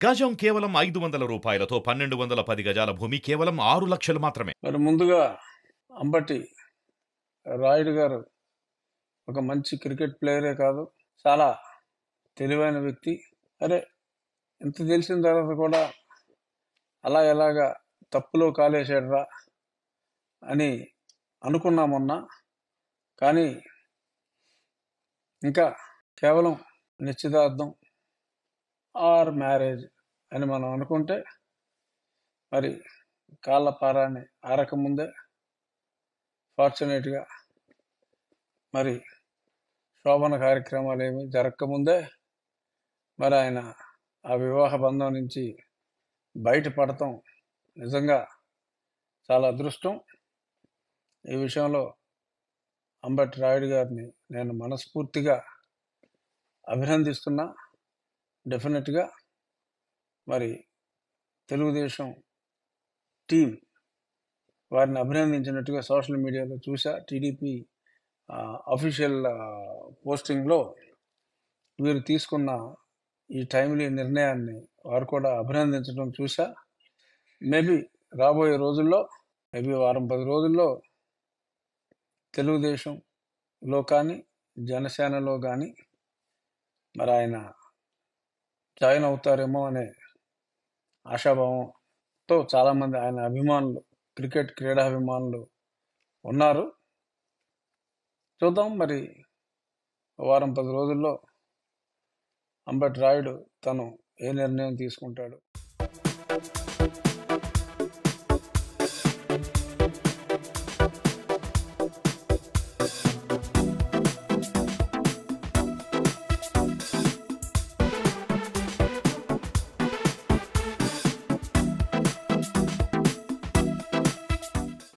గజం కేవలం 500 రూపాయలతో 1210 గజాల భూమి కేవలం 6 లక్షలు మాత్రమే. మరి ముందుగా అంబటి రాయుడు గారు ఒక మంచి క్రికెట్ ప్లేయరే కాదు, చాలా తెలివైన వ్యక్తి. అరే, ఇంత తెలిసిన తర్వాత కూడా ఎలాగా తప్పులో కాలేశాడురా అని అనుకున్నా మొన్న. కానీ ఇంకా కేవలం నిశ్చితార్థం ఆర్ మ్యారేజ్ అని మనం అనుకుంటే మరి కాళ్ళ పారాన్ని ఆరకముందే, ఫార్చునేట్గా మరి శోభన కార్యక్రమాలు ఏమి జరగకముందే మరి ఆయన ఆ వివాహ బంధం నుంచి బయటపడటం నిజంగా చాలా అదృష్టం. ఈ విషయంలో అంబటి రాయుడు గారిని నేను మనస్ఫూర్తిగా అభినందిస్తున్నా. డెఫినెట్గా మరి తెలుగుదేశం టీం వారిని అభినందించినట్టుగా సోషల్ మీడియాలో చూసా. టీడీపీ అఫీషియల్ పోస్టింగ్లో వీరు తీసుకున్న ఈ టైమ్లీ నిర్ణయాన్ని వారు కూడా అభినందించడం చూసా. మేబీ రాబోయే రోజుల్లో, మేబీ వారం 10 రోజుల్లో తెలుగుదేశంలో కానీ జనసేనలో కానీ మరి ఆయన జాయిన్ అవుతారేమో అనే ఆశాభావంతో చాలామంది ఆయన అభిమానులు, క్రికెట్ క్రీడాభిమానులు ఉన్నారు. చూద్దాం మరి వారం 10 రోజుల్లో అంబటి రాయుడు తను ఏ నిర్ణయం తీసుకుంటాడు.